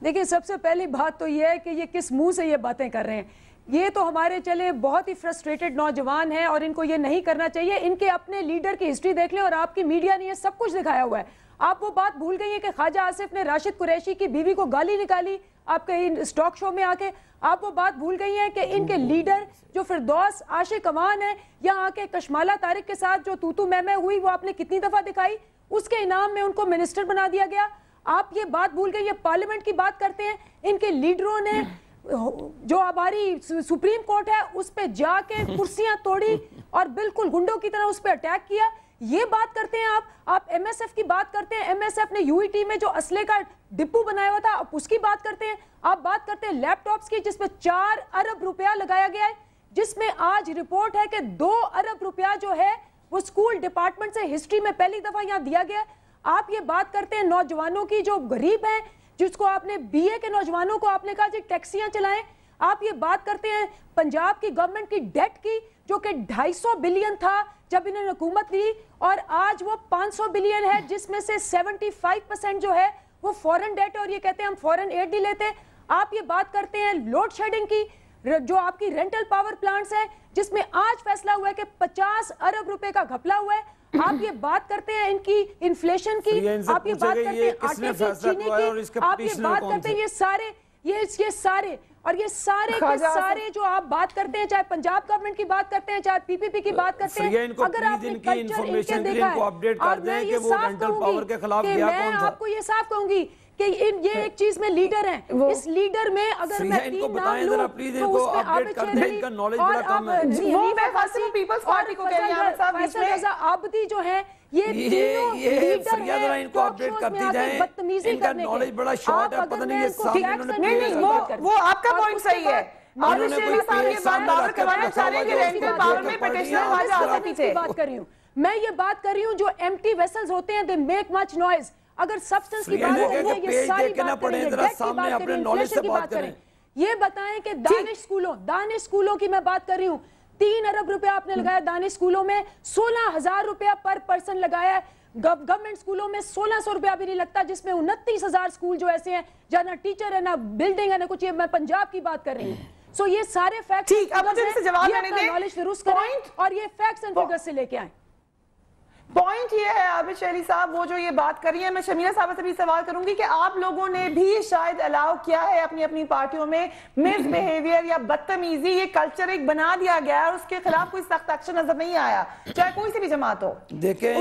دیکھیں سب سے پہلی بات تو یہ ہے کہ یہ کس منہ سے یہ باتیں کر رہے ہیں. یہ تو ہمارے چلے بہت ہی فرسٹریٹڈ نوجوان ہیں اور ان کو یہ نہیں کرنا چاہیے. ان کے اپنے لیڈر کی ہسٹری دیکھ لیں اور آپ کی میڈیا نے یہ سب کچھ دکھایا ہوا ہے. آپ وہ بات بھول گئی ہیں کہ خواجہ آصف نے راشد قریشی کی بیوی کو گالی نکالی آپ کے اسٹاک شو میں آ کے. آپ وہ بات بھول گئی ہیں کہ ان کے لیڈر جو فردوس عاشق اوان ہے یہاں آ کے کشمالہ طارق کے ساتھ جو توتو میں ہوئی وہ آپ نے کتنی دفعہ دکھائی, اس کے انعام میں ان کو منسٹر بنا دیا گیا. آپ یہ بات بھول گئی, یہ پارلیمنٹ کی بات کرتے ہیں. ان کے لیڈروں نے جو ہماری سپریم کورٹ ہے اس پہ جا کے کرسیاں توڑی اور بالکل گنڈوں کی طرح اس پہ اٹیک کیا. یہ بات کرتے ہیں آپ ایم ایس ایف کی بات کرتے ہیں. ایم ایس ایف نے یو ای ٹی میں جو اسلحے کا ڈپو بنایا ہوا تھا آپ اس کی بات کرتے ہیں. آپ بات کرتے ہیں لیپ ٹاپس کی جس میں 4 ارب روپیہ لگایا گیا ہے, جس میں آج رپورٹ ہے کہ 2 ارب روپیہ جو ہے وہ اسکول ڈپارٹمنٹ سے ہسٹری میں پہلی دفعہ یہاں دیا گیا. آپ یہ بات کرتے ہیں نوجوانوں کی جو غریب ہیں, جس کو آپ نے بی اے کے نوجوانوں کو آپ نے کہا جی ٹیکسیاں چلائیں. آپ یہ بات کرتے ہیں پنجاب کی گورنمنٹ کی ڈیٹ کی جو کہ 250 بلین تھا جب انہوں نے حکومت لی اور آج وہ 500 بلین ہے, جس میں سے 75% جو ہے وہ فورن ڈیٹ ہے اور یہ کہتے ہیں ہم فورن ایڈ نہیں لیتے. آپ یہ بات کرتے ہیں لوڈ شیڈنگ کی, جو آپ کی رینٹل پاور پلانٹس ہیں جس میں آج فیصلہ ہوا ہے کہ 50 ارب روپے کا گھپلا ہوا ہے. آپ یہ بات کرتے ہیں ان کی انفلیشن کی, آپ یہ بات کرتے ہیں آٹے کی, چینے کی, آپ یہ بات کرتے ہیں یہ سارے اور یہ سارے کے سارے جو آپ بات کرتے ہیں, چاہے پنجاب گورنمنٹ کی بات کرتے ہیں چاہے پی پی پی کی بات کرتے ہیں, اگر آپ نے کلچر ان کے دیکھا ہے اور میں یہ صاف کہوں گی کہ میں آپ کو یہ صاف کہوں گی کہ یہ ایک چیز میں لیڈر ہیں, اس لیڈر میں اگر میں 3 نام لوں تو اس میں عابد چودھری اور آپ پیپلز پارٹی کو کہہ رہے ہیں فیصل رضا عابدی جو ہیں, یہ تینوں لیڈر ہیں ٹاک شوز میں آ کے بدتمیزی کرنے کے. آپ اگر میں ان کو نہیں وہ آپ کا پوائنٹ صحیح ہے. عابد شیری صاحب یہ بات دعوت کروانا چاہ رہے ہیں کہ رینٹل پاور میں پیٹیشنر خواجہ آصف کی تھے. میں یہ بات کر رہی ہوں جو ایمٹی ویسلز ہوتے ہیں دے میک مچ نوائز. اگر سبسٹنس کی بات کریں گے یہ ساری بات کریں گے, ڈیٹ کی بات کریں, انفلیشن کی بات کریں. یہ بتائیں کہ دانش سکولوں کی میں بات کر رہی ہوں, 3 ارب روپیہ آپ نے لگایا دانش سکولوں میں, 16,000 روپیہ پر پرسن لگایا ہے. گورنمنٹ سکولوں میں 1600 روپیہ بھی نہیں لگتا, جس میں 29,000 سکول جو ایسے ہیں جہاں نہ ٹیچر ہے نہ بلڈنگ ہے نہ کچھ. یہ میں پنجاب کی بات کر رہی ہوں. سو یہ سارے فیکٹس ٹھیک, اب مجھے اسے جواب دینے دیں. نالج درست کریں اور یہ فیکٹس اینڈ فگرز سے لے کے آئیں. پوائنٹ یہ ہے عابد شیری صاحب وہ جو یہ بات کر رہی ہیں, میں شمیرہ صاحبہ سے بھی سوال کروں گی کہ آپ لوگوں نے بھی شاید الاؤ کیا ہے اپنی اپنی پارٹیوں میں مس بیہیویئر یا بدتمیزی, یہ کلچر ایک بنا دیا گیا ہے اور اس کے خلاف کوئی سخت ایکشن نظر نہیں آیا چاہے کوئی سی بھی جماعت ہو. دیکھیں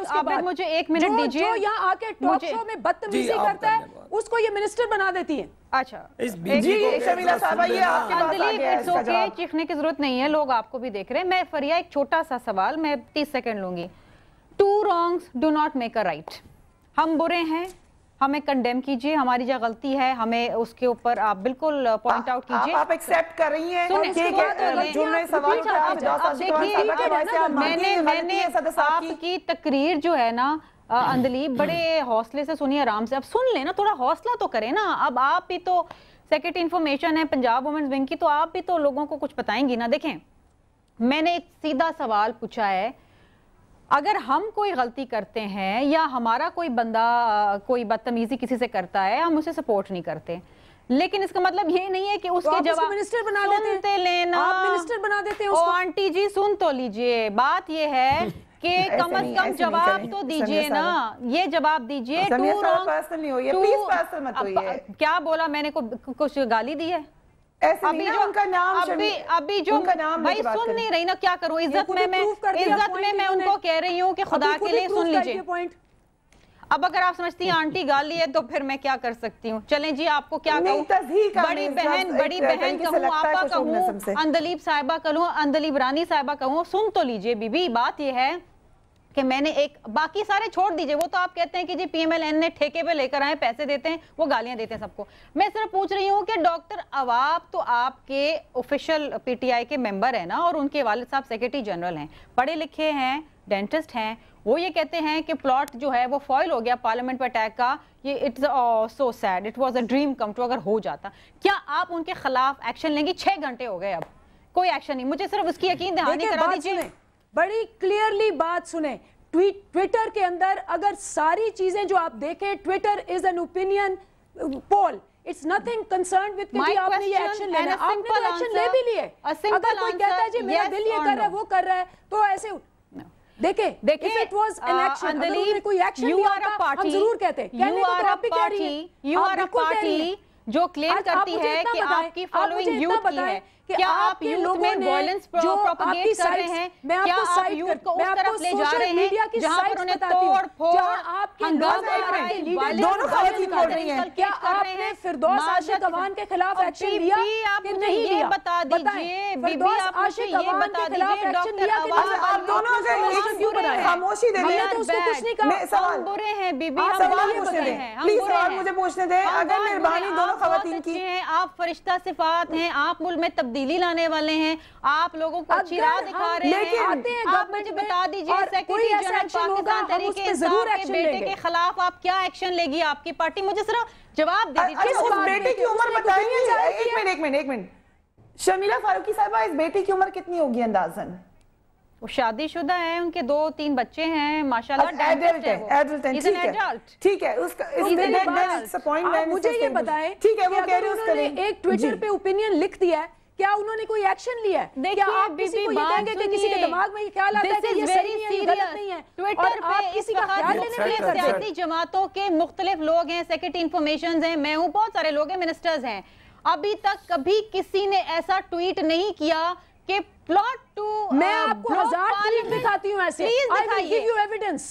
عابد مجھے 1 منٹ دیجئے, جو یہاں آ کے ٹاک شو میں بدتمیزی کرتا ہے اس کو یہ منسٹر بنا دیتی ہے. اچھا جی شمیرہ صاحبہ یہ آپ کے پاس آ گیا ہے اس کا جواب. چیخنے کی ضرورت نہیں ہے, لوگ آپ کو بھی دیکھ رہے ہیں. میں فریہ ایک چھوٹا سا سوال میں 30 سیکنڈ لوں گی. 2 wrongs do not make a right. ہم برے ہیں, ہمیں کنڈیم کیجئے, ہماری جو غلطی ہے ہمیں اس کے اوپر آپ بالکل پوائنٹ آؤٹ کیجئے. آپ ایکسیپٹ کر رہی ہیں جو میں سوال میں نے آپ کی تقریر جو ہے نا اندلیب بڑے حوصلے سے سنی, آرام سے. اب سن لیں نا, تھوڑا حوصلہ تو کریں نا. اب آپ بھی تو سیکرٹری انفارمیشن ہے پنجاب وومنز ونگ کی, تو آپ بھی تو لوگوں کو کچھ بتائیں گی نا. دیکھیں میں نے ایک سیدھا سوال پوچھا ہے, اگر ہم کوئی غلطی کرتے ہیں یا ہمارا کوئی بندہ کوئی بدتمیزی کسی سے کرتا ہے, ہم اسے سپورٹ نہیں کرتے, لیکن اس کا مطلب یہ نہیں ہے کہ اس کے جواب سنتے لینا. آپ منسٹر بنا دیتے ہیں. آنٹی جی سن تو لیجئے, بات یہ ہے کہ کم از کم جواب تو دیجئے نا, یہ جواب دیجئے. کیا بولا میں نے, کچھ گالی دی ہے؟ ابھی جو بھائی سن نہیں رہی نا, کیا کروں, عزت میں میں ان کو کہہ رہی ہوں کہ خدا کے لیے سن لیجئے. اب اگر آپ سمجھتی ہیں آنٹی گالی ہے تو پھر میں کیا کر سکتی ہوں. چلیں جی آپ کو کیا کہوں, بڑی بہن کہوں, آپا کہوں, اندلیب صاحبہ کہوں, اندلیب رانی صاحبہ کہوں, سن تو لیجئے. بی بی بات یہ ہے کہ میں نے ایک, باقی سارے چھوڑ دیجئے, وہ تو آپ کہتے ہیں کہ جی پی ایم ایل این نے ٹھیکے پہ لے کر آئے, پیسے دیتے ہیں, وہ گالیاں دیتے ہیں سب کو. میں صرف پوچھ رہی ہوں کہ ڈاکٹر عواب تو آپ کے آفیشل پی ٹی آئی کے ممبر ہیں نا, اور ان کے والد صاحب سیکرٹری جنرل ہیں, پڑھے لکھے ہیں, ڈینٹسٹ ہیں. وہ یہ کہتے ہیں کہ پلاٹ جو ہے وہ فوائل ہو گیا پارلیمنٹ پہ اٹیک کا, یہ it's so sad, it was a dream come true. اگر ہو جاتا, کیا آپ ان کے خلاف ایکشن لیں گی؟ 6 گھنٹے ہو گئے, اب کوئی ایکشن نہیں. مجھے صرف اس کی یقین دہانی کرا دیجیے. بڑی کلیئرلی بات سنیں, ٹویٹر کے اندر اگر ساری چیزیں جو آپ دیکھیں, Twitter is an opinion poll, It's nothing concerned with کہ آپ نے یہ ایکشن لینا ہے. آپ نے تو ایکشن لے بھی لیے. اگر کوئی کہتا ہے جی میرا دل یہ کر رہا ہے وہ کر رہا ہے تو ایسے دیکھیں if it was an action, اگر انہوں نے کوئی ایکشن لیا ہوتا ہم ضرور کہتے. کہنے کو تو آپ بھی کہہ رہی ہیں. You are a party جو کلیم کرتی ہے کہ آپ کی فالوئنگ یوتھ کی ہے. کیا آپ یوتھ میں وائلنس پروپیگیٹ کر رہے ہیں؟ کیا آپ یوتھ کو اس طرف لے جا رہے ہیں جہاں پر انہیں توڑ پھوڑ ہنگامہ دونوں خواتین بول رہی ہیں؟ کیا آپ نے فردوس عاشق اوان کے خلاف ایکشن لیا کہ نہیں لیا؟ یہ بتا دیجئے فردوس عاشق اوان کے خلاف ایکشن لیا کہ نہیں؟ آپ دونوں اگر ایک کیوں بنائے خاموشی دے دیں تو اس کو کچھ نہیں کہا. ہم برے ہیں بی بی, ہم سوال پوچھنے دیں پلیز, سوال مجھے پوچھنے دیں. اگر مہربانی دونوں خواتین کی, آپ فرشتہ صفات ہیں, آپ ملک میں تبدیلی لانے والے ہیں, آپ لوگوں کو اچھی راہ دکھا رہے ہیں. آپ مجھے بتا دیجئے سیکریٹری جنرل پاکستان تحریک انصاف کے بیٹے کے خلاف آپ کیا ایکشن لے گی آپ کی پارٹی؟ مجھے صرف جواب دے دیجئے. اس بیٹے کی عمر بتائیں. ایک منٹ شمیلہ فاروقی صاحبہ, اس بیٹی کی عمر کتنی ہوگی اندازن؟ وہ شادی شدہ ہے, ان کے 2-3 بچے ہیں ماشاءاللہ. ٹھیک ہے, مجھے یہ بتائیں ایک ٹویٹر پہ اوپینین لکھ دیا ہے, کیا انہوں نے کوئی ایکشن لیا ہے؟ دیکھیں آپ کسی کو یہ کہیں گے کہ کسی کے دماغ میں یہ خیال آتا ہے کہ یہ صحیح نہیں ہے, یہ غلط نہیں ہے. ٹویٹر پہ اس وقت مختلف سیاسی جماعتوں کے مختلف لوگ ہیں, سیکرٹری انفارمیشنز ہیں, میں ہوں, بہت سارے لوگ ہیں, منسٹرز ہیں. ابھی تک کبھی کسی نے ایسا ٹویٹ نہیں کیا کہ پلاٹ ٹو میں آپ کو 1000 ٹویٹ دکھاتی ہوں ایسے. پلیز دکھائیے,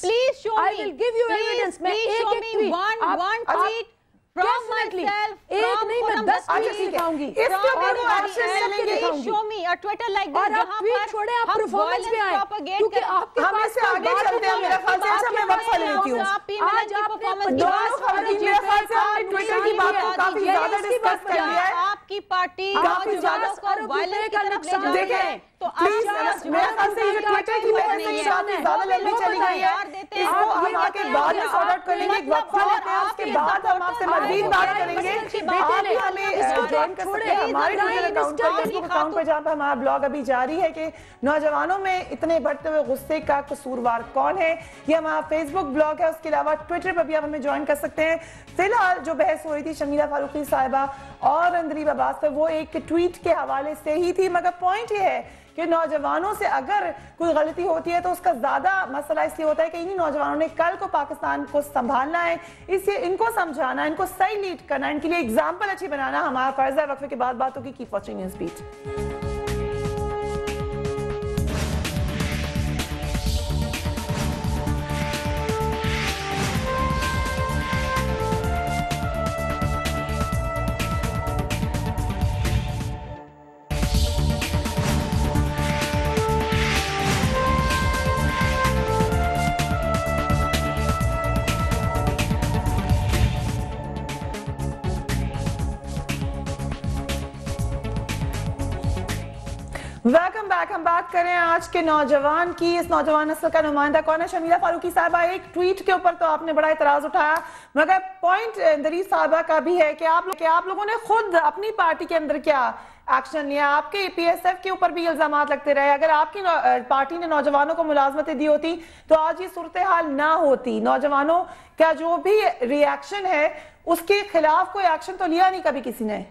please show me, I will give you evidence. میں ایک tweet one tweet from myself, ایک نہیں میں 10 ٹویٹ دکھاؤں گی. اس کے اوپر وہ ایکشن لیں گے. show me a Twitter like this اور آپ ٹویٹ چھوڑیں, آپ پرفارمنس پہ آئیں کیونکہ آپ کے ہم اس سے آگے چلتے ہیں. میرا خیال سے اچھا میں وقفہ لیتی ہوں. آج آپ نے دونوں خواتین میرے خیال سے آپ نے ٹویٹر کی بات کو کافی زیادہ ڈسکس کر لیا ہے. آپ کی پارٹی کافی زیادہ وائلنس کی طرف لے جا رہی ہے. تو پلیز میرے خیال سے یہ ٹویٹر کی بحث سے کافی زیادہ لمبی چلی گئی ہے. اس کو ہم آ کے بعد میں سارٹ آؤٹ کر لیں گے. ایک وقفہ لیتے ہیں, اس کے بعد ہم آپ سے مزید بات کریں گے. آپ بھی ہمیں جوائن کر سکتے ہیں ہمارے ٹویٹر اکاؤنٹ پر, فیس بک اکاؤنٹ پر, جہاں پر ہمارا بلاگ ابھی جاری ہے کہ نوجوانوں میں اتنے بڑھتے ہوئے غصے کا قصوروار کون ہے. یہ ہمارا فیس بک بلاگ ہے. اس کے علاوہ ٹویٹر پر بھی آپ ہمیں جوائن کر سکتے ہیں. فی الحال جو بحث ہو رہی تھی شمیلہ فاروقی صاحبہ اور اندلیب عباس پر, وہ ایک ٹویٹ کے حوالے سے ہی تھی. مگر پوائنٹ یہ ہے کہ نوجوانوں سے اگر کوئی غلطی ہوتی ہے تو اس کا زیادہ مسئلہ اس لیے ہوتا ہے کہ انہی نوجوانوں نے کل کو پاکستان کو سنبھالنا ہے. اس لیے ان کو سمجھانا, ان کو صحیح لیڈ کرنا, ان کے لیے اگزامپل اچھی بنانا ہمارا فرض ہے. وقفے کے بعد بات ہوگی. Keep watching news beat. Welcome back. ہم بات کریں آج کے نوجوان کی. اس نوجوان نسل کا نمائندہ کون ہے؟ شمیلہ فاروقی صاحبہ. ایک ٹویٹ کے اوپر تو آپ نے بڑا اعتراض اٹھایا, مگر پوائنٹ اندلیب صاحبہ کا بھی ہے کہ آپ لوگوں نے خود اپنی پارٹی کے اندر کیا ایکشن لیا. آپ کے پی ایس ایف کے اوپر بھی الزامات لگتے رہے. اگر آپ کی پارٹی نے نوجوانوں کو ملازمتیں دی ہوتی تو آج یہ صورتحال نہ ہوتی. نوجوانوں کا جو بھی ری ایکشن ہے اس کے خلاف کوئی ایکشن تو لیا نہیں کبھی کسی نے.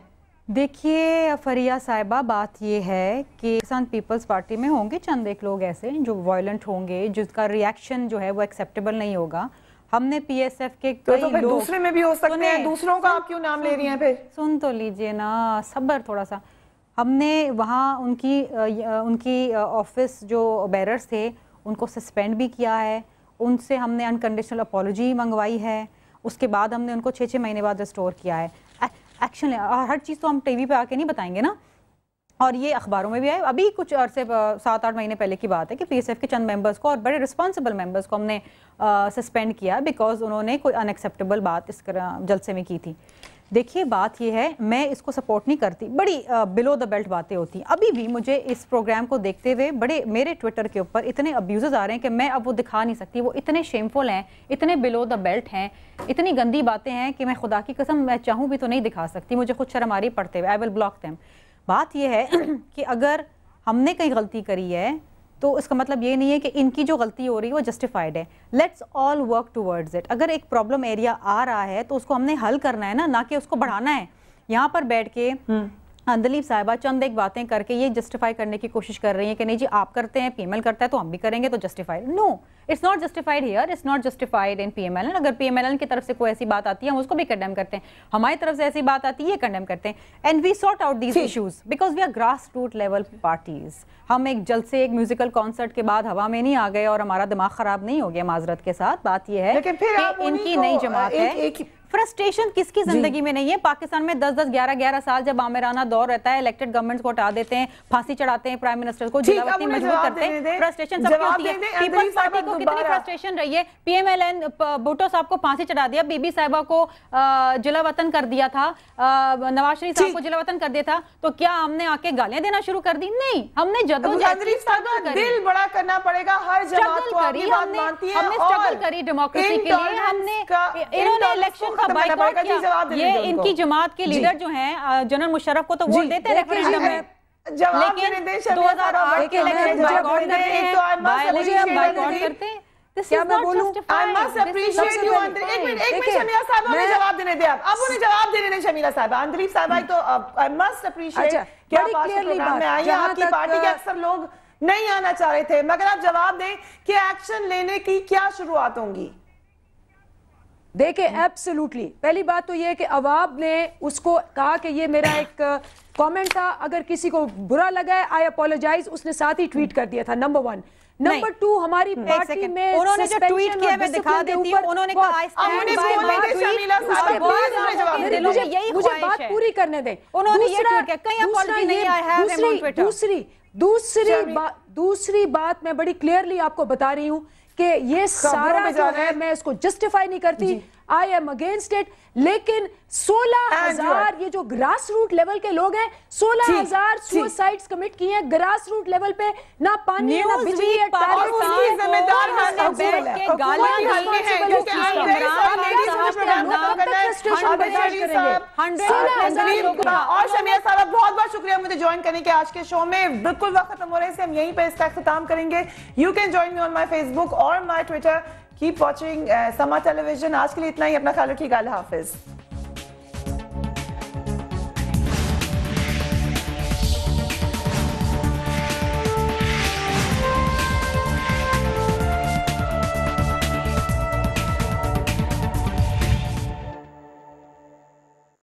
دیکھیے فریہ صاحبہ, بات یہ ہے کہ کسان پیپلز پارٹی میں ہوں گے چند ایک لوگ ایسے جو وائلنٹ ہوں گے, جس کا ری ایکشن جو ہے وہ ایکسیپٹیبل نہیں ہوگا. ہم نے پی ایس ایف کے کئی لوگ, دوسرے میں بھی ہو سکتے ہیں, دوسروں کا آپ کیوں نام لے رہی ہیں پھر؟ سن تو لیجئے نا, صبر تھوڑا سا. ہم نے وہاں ان کی آفس جو بیررز تھے ان کو سسپینڈ بھی کیا ہے. ان سے ہم نے انکنڈیشنل اپالوجی منگوائی ہے. اس کے بعد ہم نے ان کو 6 مہینے بعد ریسٹور کیا ہے. ایکشن ہر چیز تو ہم ٹی وی پہ آ کے نہیں بتائیں گے نا, اور یہ اخباروں میں بھی آئے. ابھی کچھ عرصے 7-8 مہینے پہلے کی بات ہے کہ پی ایس ایف کے چند ممبرز کو, اور بڑے رسپانسبل ممبرز کو ہم نے سسپینڈ کیا بیکاز انہوں نے کوئی ان ایکسیپٹیبل بات اس جلسے میں کی تھی. دیکھیے بات یہ ہے, میں اس کو سپورٹ نہیں کرتی, بڑی بلو دا بیلٹ باتیں ہوتی ہیں. ابھی بھی مجھے اس پروگرام کو دیکھتے ہوئے بڑے میرے ٹویٹر کے اوپر اتنے ابیوزز آ رہے ہیں کہ میں اب وہ دکھا نہیں سکتی. وہ اتنے شیمفل ہیں, اتنے بلو دا بیلٹ ہیں, اتنی گندی باتیں ہیں کہ میں خدا کی قسم میں چاہوں بھی تو نہیں دکھا سکتی. مجھے خود شرم آ رہی پڑھتے ہوئے. آئی ول بلاک دیم. بات یہ ہے کہ اگر ہم نے کہیں غلطی کری ہے تو اس کا مطلب یہ نہیں ہے کہ ان کی جو غلطی ہو رہی ہے وہ جسٹیفائڈ ہے. Let's all work towards it. اگر ایک پرابلم ایریا آ رہا ہے تو اس کو ہم نے حل کرنا ہے نا, نہ کہ اس کو بڑھانا ہے. یہاں پر بیٹھ کے اندلیب صاحبہ چند ایک باتیں کر کے یہ جسٹیفائی کرنے کی کوشش کر رہی ہیں کہ نہیں جی آپ کرتے ہیں, پی ایم ایل کرتا ہے تو ہم بھی کریں گے تو justified. No, it's not justified here, it's not justified in P M L. اگر پی ایم ایل کی طرف سے کوئی ایسی بات آتی ہے ہم اس کو بھی کنڈیم کرتے ہیں, ہماری طرف سے ایسی بات آتی ہے یہ کنڈیم کرتے ہیں. And we sort out these issues because we are grass root level parties. ہم ایک جلسے ایک میوزیکل کانسرٹ کے بعد ہوا میں نہیں آ گئے اور ہمارا دماغ خراب نہیں ہو گیا. معذرت کے ساتھ بات یہ ہے کہ ان کی نئی جماعت ہے. فرسٹریشن کس کی زندگی میں نہیں ہے؟ پاکستان میں 10-10 11-11 سال جب آمرانہ دور رہتا ہے, الیکٹڈ گورنمنٹس کو ہٹا دیتے ہیں, پھانسی چڑھاتے ہیں پرائم منسٹر کو, جلا وطنی مجبور کرتے ہیں. فرسٹریشن سب کی ہوتی ہے. پیپلز پارٹی کو کتنی فرسٹریشن رہی ہے؟ P M L N Bhutto صاحب کو پھانسی چڑھا دیا, بی بی صاحبہ کو جلا وطن کر دیا تھا, نواز شریف صاحب کو جلا وطن کر دیا تھا, تو کیا ہم نے آ کے گالیاں دینا شروع کر دی؟ نہیں, ہم نے جدوجہد دل بڑا کرنا پڑے گا. ہر جماعت کو اپنی بات مانتی ہے, ہم نے اسٹرگل کری ڈیموکریسی کے لیے. ہم نے انہوں نے الیکشن کا بائیکاٹ کیا. یہ ان کی جماعت کے لیڈر جو ہیں جنرل مشرف کو تو ووٹ دیتے ہیں ریفرینڈم میں, لیکن 2008 کے الیکشن بائیکاٹ کرتے ہیں, بائی الیکشن بائیکاٹ کرتے ہیں. کیا میں بولوں؟ I must appreciate you. ایک منٹ شمیلہ صاحبہ انہیں جواب دینے دیں. اب انہیں جواب دینے دیں شمیلہ صاحبہ. اندلیب صاحبہ تو I must appreciate کہ آپ آج کے پروگرام میں آئی ہیں. آپ کی پارٹی کے اکثر لوگ نہیں آنا چاہ رہے تھے, مگر آپ جواب دیں کہ ایکشن لینے کی کیا شروعات ہوں گی؟ دیکھیں ایبسولوٹلی پہلی بات تو یہ کہ عوام نے اس کو کہا کہ یہ میرا ایک کامنٹ تھا, اگر کسی کو برا لگا ہے آئی اپولوجائز, اس نے ساتھ ہی ٹویٹ کر دیا تھا. نمبر 1. نمبر 2, ہماری پارٹی میں انہوں نے جو ٹویٹ کیا میں دکھا دیتی ہوں, انہوں نے کہا مجھے بات پوری کرنے دیں. انہوں نے یہ ٹویٹ کیا, کہیں اپولوجی نہیں آیا ہے. دوسری بات میں بڑی کلیئرلی آپ کو بتا رہی ہوں کہ یہ سارا جو ہے میں اس کو جسٹیفائی نہیں کرتی, I am against it. لیکن 16,000 یہ جو گراس روٹ لیول کے لوگ ہیں, 16,000 سوسائڈز کمٹ کی ہیں گراس روٹ لیول پہ. نہ پانی نہ بجلی ہے, اور شمیہ صاحبہ بہت بہت شکریہ مجھے جوائن کرنے کے آج کے شو میں. بالکل وقت ختم ہو رہے سے ہم یہیں پہ اس کا اختتام کریں گے. You can join me on my Facebook اور my Twitter. Keep watching Sama Television. آج کے لیے اتنا ہی. اپنا خیال رکھیے گا. اللہ حافظ.